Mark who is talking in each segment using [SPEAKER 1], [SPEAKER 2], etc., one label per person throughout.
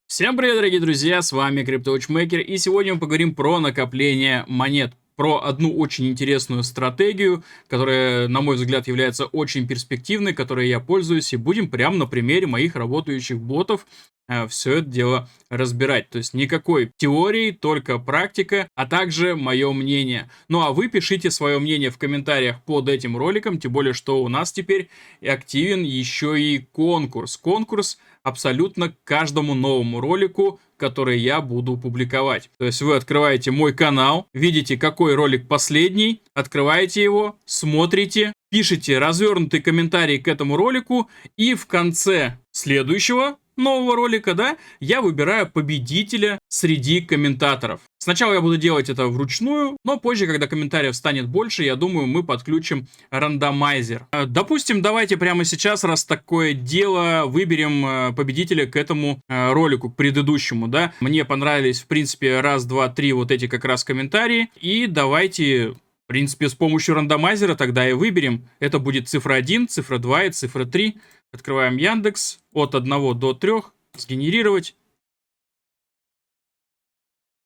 [SPEAKER 1] Всем привет, дорогие друзья, с вами CryptoWatchmaker, и сегодня мы поговорим про накопление монет, про одну очень интересную стратегию, которая, на мой взгляд, является очень перспективной, которой я пользуюсь, и будем прямо на примере моих работающих ботов все это дело разбирать. То есть никакой теории, только практика, а также мое мнение. Ну а вы пишите свое мнение в комментариях под этим роликом, тем более, что у нас теперь активен еще и конкурс. Конкурс абсолютно к каждому новому ролику, который я буду публиковать. То есть вы открываете мой канал, видите, какой ролик последний, открываете его, смотрите, пишите развернутый комментарий к этому ролику, и в конце следующего нового ролика, да, я выбираю победителя среди комментаторов. Сначала я буду делать это вручную, но позже, когда комментариев станет больше, я думаю, мы подключим рандомайзер. Допустим, давайте прямо сейчас, раз такое дело, выберем победителя к этому ролику, к предыдущему, да. Мне понравились, в принципе, раз, два, три вот эти как раз комментарии, и давайте... В принципе, с помощью рандомайзера тогда и выберем. Это будет цифра 1, цифра 2 и цифра 3. Открываем Яндекс. От 1 до 3. Сгенерировать.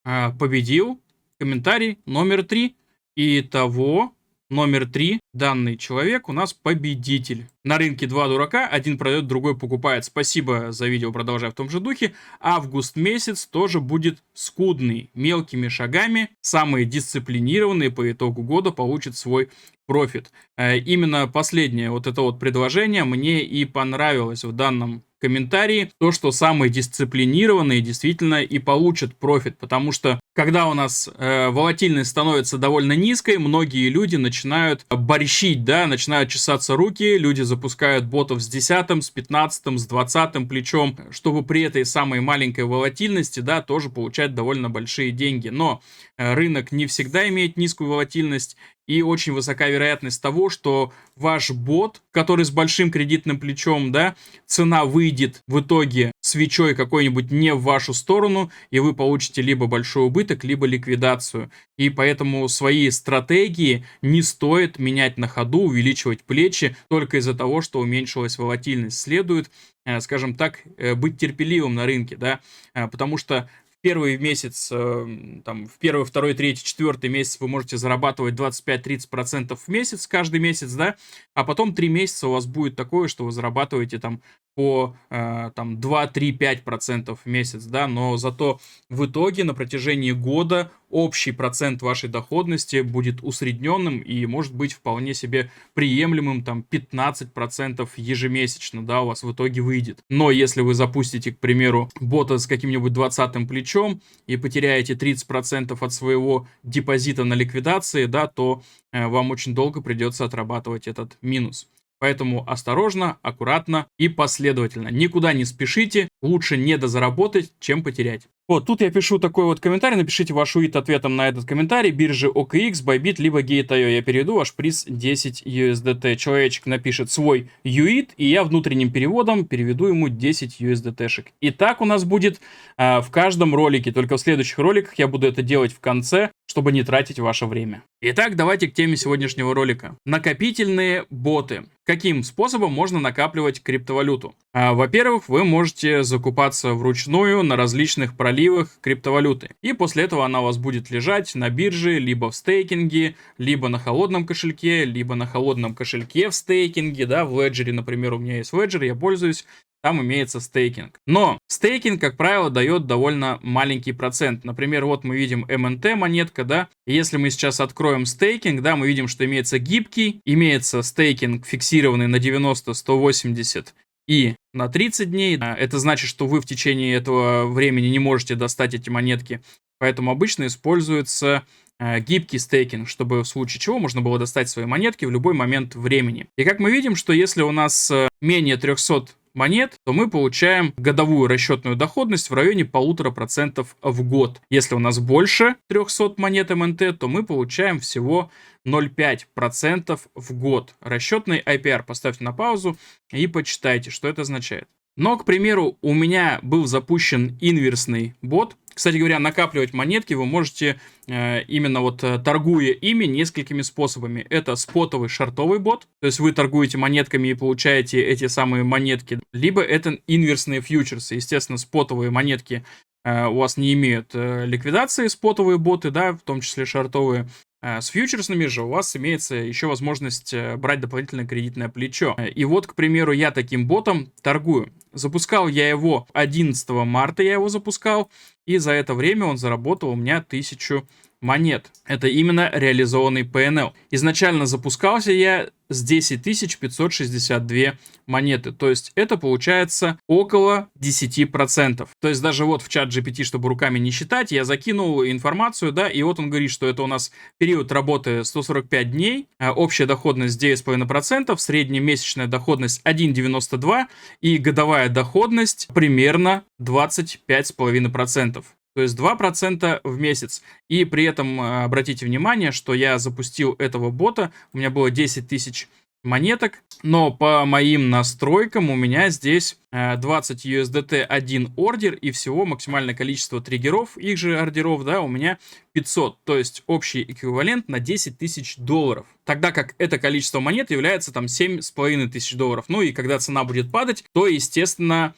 [SPEAKER 1] Победил. Комментарий номер 3. Итого, номер 3. Данный человек у нас победитель. На рынке два дурака. Один продает, другой покупает. Спасибо за видео. Продолжаю в том же духе. Август месяц тоже будет скудный. Мелкими шагами. Самые дисциплинированные по итогу года получат свой профит. Именно последнее вот это вот предложение мне и понравилось в данном комментарии. То, что самые дисциплинированные действительно и получат профит. Потому что когда у нас волатильность становится довольно низкой, многие люди начинают борщить, да, начинают чесаться руки, люди запускают ботов с 10, с 15, с 20 плечом, чтобы при этой самой маленькой волатильности, да, тоже получать довольно большие деньги. Но рынок не всегда имеет низкую волатильность, и очень высока вероятность того, что ваш бот, который с большим кредитным плечом, да, цена выйдет в итоге свечой какой-нибудь не в вашу сторону, и вы получите либо большой убыток, либо ликвидацию. И поэтому свои стратегии не стоит менять на ходу, увеличивать плечи только из-за того, что уменьшилась волатильность. Следует, скажем так, быть терпеливым на рынке, да, потому что первый месяц, там, в первый, второй, третий, четвертый месяц вы можете зарабатывать 25-30% в месяц, каждый месяц, да, а потом 3 месяца у вас будет такое, что вы зарабатываете там по там 2-3-5% в месяц, да, но зато в итоге на протяжении года общий процент вашей доходности будет усредненным и может быть вполне себе приемлемым, там 15% ежемесячно, да, у вас в итоге выйдет. Но если вы запустите, к примеру, бота с каким-нибудь 20-м плечом и потеряете 30% от своего депозита на ликвидации, да, то вам очень долго придется отрабатывать этот минус. Поэтому осторожно, аккуратно и последовательно. Никуда не спешите, лучше недозаработать, чем потерять. Вот, тут я пишу такой вот комментарий, напишите ваш UIT ответом на этот комментарий, биржи OKX, Bybit, либо Gate.io. Я переведу ваш приз 10 USDT. Человечек напишет свой UIT, и я внутренним переводом переведу ему 10 USDT-шек. И так у нас будет в каждом ролике, только в следующих роликах я буду это делать в конце, чтобы не тратить ваше время. Итак, давайте к теме сегодняшнего ролика. Накопительные боты. Каким способом можно накапливать криптовалюту? Во-первых, вы можете закупаться вручную на различных проливах криптовалюты. И после этого она у вас будет лежать на бирже, либо в стейкинге, либо на холодном кошельке, либо на холодном кошельке в стейкинге, да, в Ledger, например, у меня есть Ledger, я пользуюсь. Там имеется стейкинг. Но стейкинг, как правило, дает довольно маленький процент. Например, вот мы видим МНТ монетка, да. И если мы сейчас откроем стейкинг, да, мы видим, что имеется гибкий, имеется стейкинг фиксированный на 90, 180 и на 30 дней. Это значит, что вы в течение этого времени не можете достать эти монетки. Поэтому обычно используется гибкий стейкинг, чтобы в случае чего можно было достать свои монетки в любой момент времени. И как мы видим, что если у нас менее 300 монет, то мы получаем годовую расчетную доходность в районе 1,5% в год. Если у нас больше 300 монет МНТ, то мы получаем всего 0,5% в год. Расчетный IPR поставьте на паузу и почитайте, что это означает. Но, к примеру, у меня был запущен инверсный бот, Кстати говоря, накапливать монетки вы можете именно вот торгуя ими несколькими способами. Это спотовый шортовый бот, то есть вы торгуете монетками и получаете эти самые монетки, либо это инверсные фьючерсы. Естественно, спотовые монетки у вас не имеют ликвидации, спотовые боты, да, в том числе шортовые. С фьючерсными же у вас имеется еще возможность брать дополнительное кредитное плечо. И вот, к примеру, я таким ботом торгую. Запускал я его 11 марта, я его запускал, и за это время он заработал у меня 1000 монет. Это именно реализованный PNL. Изначально запускался я с 10 562 монеты. То есть это получается около 10%. То есть даже вот в чат GPT, чтобы руками не считать, я закинул информацию, да, и вот он говорит, что это у нас период работы 145 дней, общая доходность 9,5%, среднемесячная доходность 1,92% и годовая доходность примерно 25,5%. То есть 2% в месяц. И при этом обратите внимание, что я запустил этого бота, у меня было 10 тысяч монеток, но по моим настройкам у меня здесь 20 USDT 1 ордер, и всего максимальное количество триггеров, их же ордеров, да, у меня 500, то есть общий эквивалент на 10 тысяч долларов. Тогда как это количество монет является там 7,5 тысяч долларов. Ну и когда цена будет падать, то, естественно,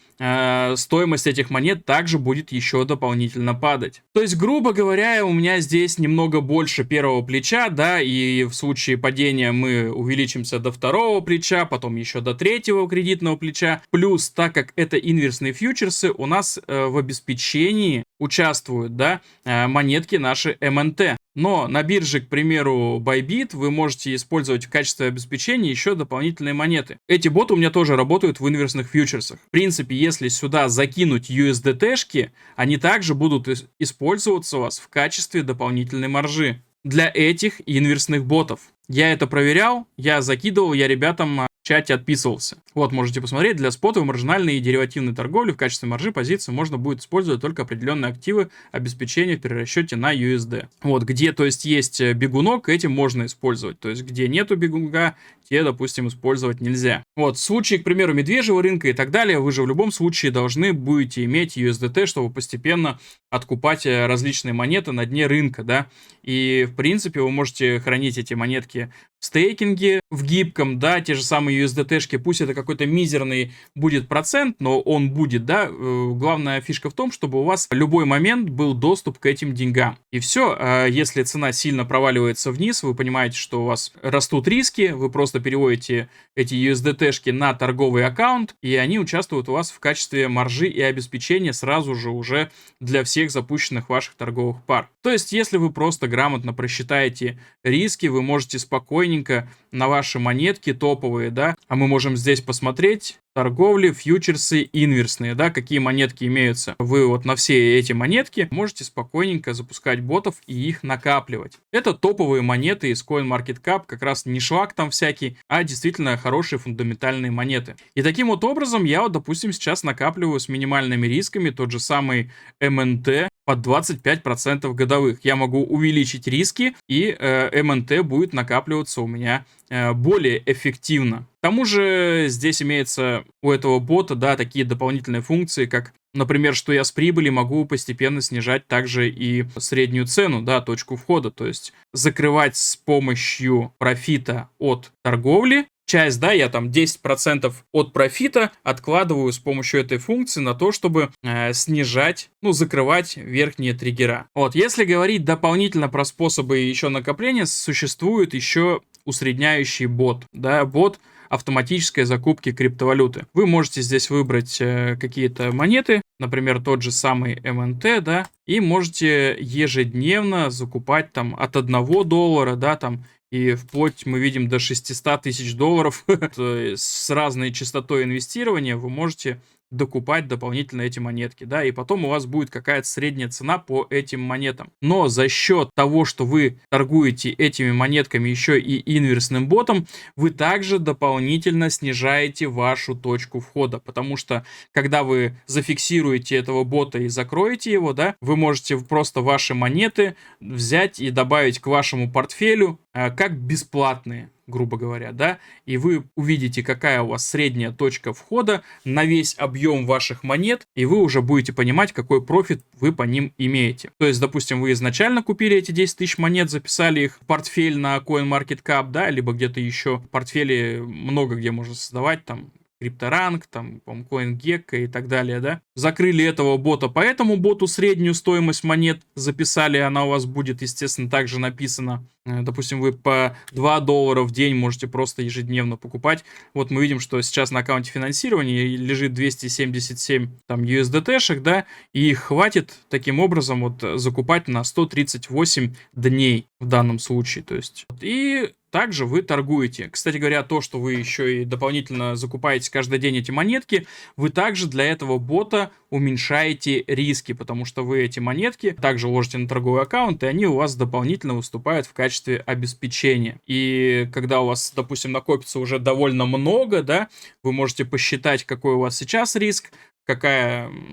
[SPEAKER 1] стоимость этих монет также будет еще дополнительно падать. То есть, грубо говоря, у меня здесь немного больше первого плеча, да, и в случае падения мы увеличимся до второго плеча, потом еще до третьего кредитного плеча. Плюс, так как это инверсные фьючерсы, у нас в обеспечении участвуют, да, монетки наши МНТ. Но на бирже, к примеру, Bybit, вы можете использовать в качестве обеспечения еще дополнительные монеты. Эти боты у меня тоже работают в инверсных фьючерсах. В принципе, если сюда закинуть USDT-шки, они также будут использоваться у вас в качестве дополнительной маржи для этих инверсных ботов. Я это проверял, я закидывал, я ребятам в чате отписывался. Вот, можете посмотреть, для спотовой, маржинальной и деривативной торговли в качестве маржи позиции можно будет использовать только определенные активы обеспечения в перерасчете на USD. Вот, где, то есть, есть бегунок, этим можно использовать. То есть, где нету бегунка, те, допустим, использовать нельзя. Вот, в случае, к примеру, медвежьего рынка и так далее, вы же в любом случае должны будете иметь USDT, чтобы постепенно откупать различные монеты на дне рынка, да. И, в принципе, вы можете хранить эти монетки в стейкинге, в гибком, да, те же самые USDT-шки, пусть это какой-то мизерный будет процент, но он будет, да. Главная фишка в том, чтобы у вас в любой момент был доступ к этим деньгам. И все, если цена сильно проваливается вниз, вы понимаете, что у вас растут риски, вы просто переводите эти USDT-шки на торговый аккаунт, и они участвуют у вас в качестве маржи и обеспечения сразу же уже для всех запущенных ваших торговых пар. То есть, если вы просто грамотно просчитаете риски, вы можете спокойненько на ваши монетки топовые, да, а мы можем здесь посмотреть торговли, фьючерсы, инверсные, да, какие монетки имеются. Вы вот на все эти монетки можете спокойненько запускать ботов и их накапливать. Это топовые монеты из CoinMarketCap, как раз не шлак там всякий, а действительно хорошие фундаментальные монеты. И таким вот образом я вот, допустим, сейчас накапливаю с минимальными рисками тот же самый МНТ под 25% годовых. Я могу увеличить риски, и МНТ будет накапливаться у меня более эффективно. К тому же здесь имеется у этого бота, да, такие дополнительные функции, как, например, что я с прибыли могу постепенно снижать также и среднюю цену, да, точку входа, то есть закрывать с помощью профита от торговли. Часть, да, я там 10% от профита откладываю с помощью этой функции на то, чтобы снижать, ну, закрывать верхние триггера. Вот, если говорить дополнительно про способы еще накопления, существует еще усредняющий бот, да, бот автоматической закупки криптовалюты. Вы можете здесь выбрать какие-то монеты, например, тот же самый МНТ, да, и можете ежедневно закупать там от $1, да, там, и вплоть мы видим до 600 тысяч долларов с разной частотой инвестирования вы можете докупать дополнительно эти монетки, да, и потом у вас будет какая-то средняя цена по этим монетам. Но за счет того, что вы торгуете этими монетками еще и инверсным ботом, вы также дополнительно снижаете вашу точку входа, потому что когда вы зафиксируете этого бота и закроете его, да, вы можете просто ваши монеты взять и добавить к вашему портфелю, как бесплатные, грубо говоря, да, и вы увидите, какая у вас средняя точка входа на весь объем ваших монет, и вы уже будете понимать, какой профит вы по ним имеете. То есть, допустим, вы изначально купили эти 10 тысяч монет, записали их в портфель на CoinMarketCap, да, либо где-то еще портфели много где можно создавать, там, CryptoRank, там, по-моему, CoinGecko и так далее, да. Закрыли этого бота, по этому боту среднюю стоимость монет записали, она у вас будет, естественно, также написана. Допустим, вы по $2 в день можете просто ежедневно покупать. Вот мы видим, что сейчас на аккаунте финансирования лежит 277 там USDT-шек, да, и их хватит таким образом вот закупать на 138 дней в данном случае, то есть. И также вы торгуете. Кстати говоря, то, что вы еще и дополнительно закупаете каждый день эти монетки, вы также для этого бота уменьшаете риски, потому что вы эти монетки также ложите на торговый аккаунт, и они у вас дополнительно выступают в качестве обеспечения. И когда у вас, допустим, накопится уже довольно много, да, вы можете посчитать, какой у вас сейчас риск,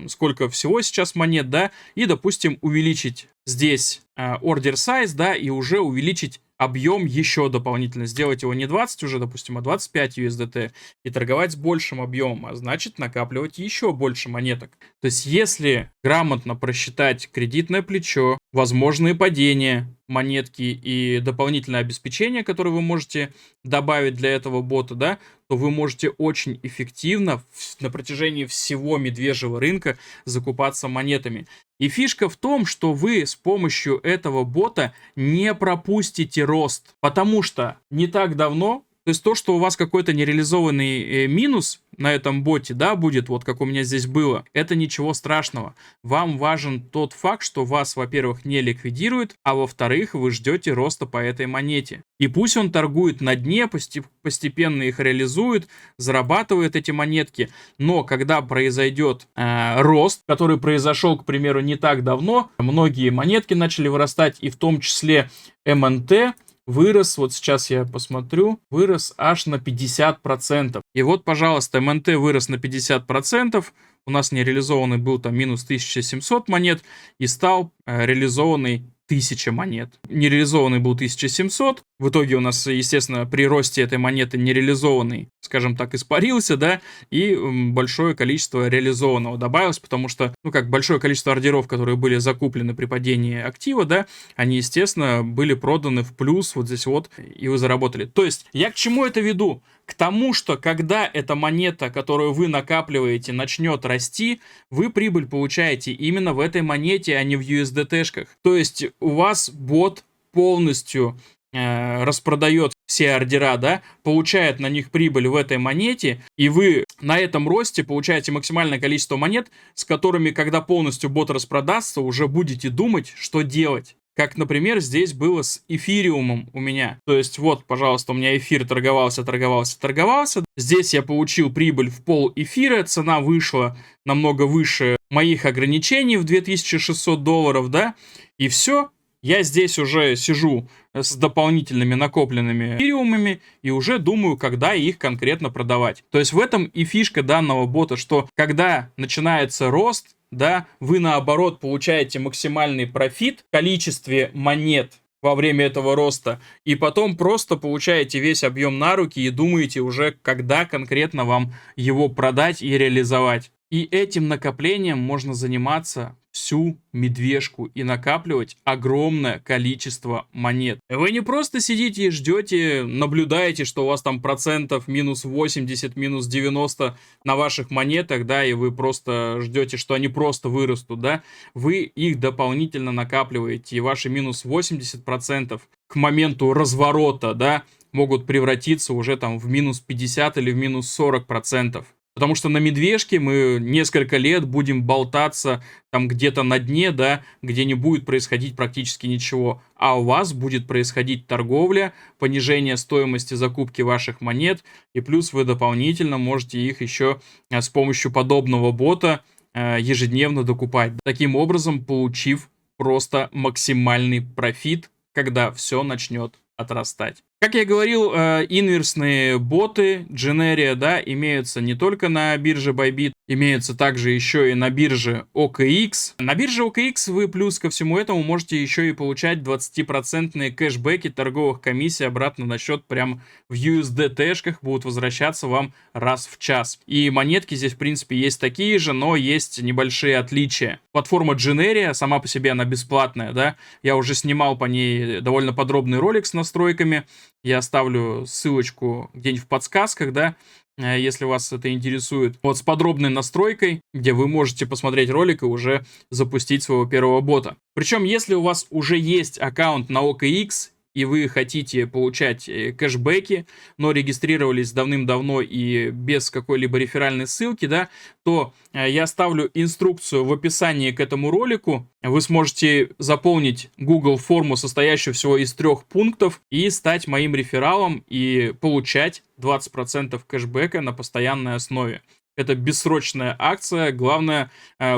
[SPEAKER 1] сколько всего сейчас монет, да, и, допустим, увеличить здесь order size, да, и уже увеличить объем еще дополнительно, сделать его не 20 уже, допустим, а 25 USDT и торговать с большим объемом, а значит накапливать еще больше монеток. То есть если грамотно просчитать кредитное плечо, возможные падения монетки и дополнительное обеспечение, которое вы можете добавить для этого бота, да, то вы можете очень эффективно на протяжении всего медвежьего рынка закупаться монетами. И фишка в том, что вы с помощью этого бота не пропустите рост, потому что не так давно, то есть то, что у вас какой-то нереализованный минус на этом боте, да, будет, вот как у меня здесь было, это ничего страшного. Вам важен тот факт, что вас, во-первых, не ликвидирует, а во-вторых, вы ждете роста по этой монете. И пусть он торгует на дне, постепенно их реализует, зарабатывает эти монетки, но когда произойдет рост, который произошел, к примеру, не так давно, многие монетки начали вырастать, и в том числе МНТ, вырос, вот сейчас я посмотрю, вырос аж на 50%. И вот, пожалуйста, МНТ вырос на 50%, у нас нереализованный был там минус 1700 монет, и стал реализованный 1000 монет. Нереализованный был 1700. В итоге у нас, естественно, при росте этой монеты нереализованный, скажем так, испарился, да, и большое количество реализованного добавилось, потому что, ну, как большое количество ордеров, которые были закуплены при падении актива, да, они, естественно, были проданы в плюс вот здесь вот, и вы заработали. То есть, я к чему это веду? К тому, что когда эта монета, которую вы накапливаете, начнет расти, вы прибыль получаете именно в этой монете, а не в USDT-шках. То есть у вас бот полностью распродает все ордера, да, получает на них прибыль в этой монете, и вы на этом росте получаете максимальное количество монет, с которыми, когда полностью бот распродастся, уже будете думать, что делать. Как, например, здесь было с эфириумом у меня. То есть вот, пожалуйста, у меня эфир торговался. Здесь я получил прибыль в пол эфира, цена вышла намного выше моих ограничений в $2600, да, и все. Я здесь уже сижу с дополнительными накопленными эфириумами и уже думаю, когда их конкретно продавать. То есть в этом и фишка данного бота, что когда начинается рост, да, вы наоборот получаете максимальный профит в количестве монет во время этого роста, и потом просто получаете весь объем на руки и думаете уже, когда конкретно вам его продать и реализовать. И этим накоплением можно заниматься всю медвежку и накапливать огромное количество монет. Вы не просто сидите и ждете, наблюдаете, что у вас там процентов минус 80, минус 90 на ваших монетах, да, и вы просто ждете, что они просто вырастут, да. Вы их дополнительно накапливаете, и ваши минус 80% к моменту разворота, да, могут превратиться уже там в минус 50 или в минус 40%. Потому что на медвежке мы несколько лет будем болтаться там где-то на дне, да, где не будет происходить практически ничего. А у вас будет происходить торговля, понижение стоимости закупки ваших монет, и плюс вы дополнительно можете их еще с помощью подобного бота ежедневно докупать. Таким образом, получив просто максимальный профит, когда все начнет отрастать. Как я говорил, инверсные боты Generia, да, имеются не только на бирже Bybit, имеются также еще и на бирже OKX. На бирже OKX вы плюс ко всему этому можете еще и получать 20% кэшбэки торговых комиссий обратно на счет прям в USDT-шках, будут возвращаться вам раз в час. И монетки здесь, в принципе, есть такие же, но есть небольшие отличия. Платформа Generia, сама по себе она бесплатная, да, я уже снимал по ней довольно подробный ролик с настройками. Я оставлю ссылочку где-нибудь в подсказках, да, если вас это интересует. Вот с подробной настройкой, где вы можете посмотреть ролик и уже запустить своего первого бота. Причем, если у вас уже есть аккаунт на OKX, и вы хотите получать кэшбэки, но регистрировались давным-давно и без какой-либо реферальной ссылки, да, то я оставлю инструкцию в описании к этому ролику. Вы сможете заполнить Google форму, состоящую всего из 3 пунктов, и стать моим рефералом и получать 20% кэшбэка на постоянной основе. Это бессрочная акция. Главное,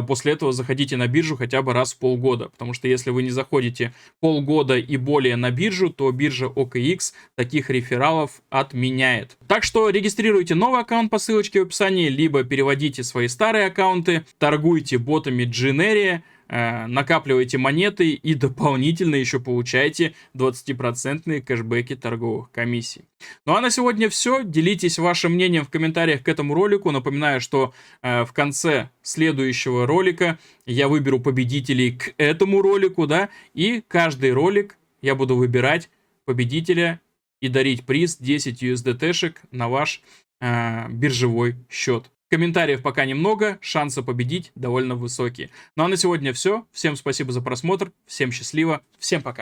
[SPEAKER 1] после этого заходите на биржу хотя бы раз в полгода. Потому что если вы не заходите полгода и более на биржу, то биржа OKX таких рефералов отменяет. Так что регистрируйте новый аккаунт по ссылочке в описании, либо переводите свои старые аккаунты, торгуйте ботами Generia, накапливайте монеты и дополнительно еще получаете 20% кэшбэки торговых комиссий. Ну а на сегодня все. Делитесь вашим мнением в комментариях к этому ролику. Напоминаю, что в конце следующего ролика я выберу победителей к этому ролику, да, и каждый ролик я буду выбирать победителя и дарить приз 10 USDT-шек на ваш биржевой счет. Комментариев пока немного, шансы победить довольно высокие. Ну а на сегодня все. Всем спасибо за просмотр, всем счастливо, всем пока.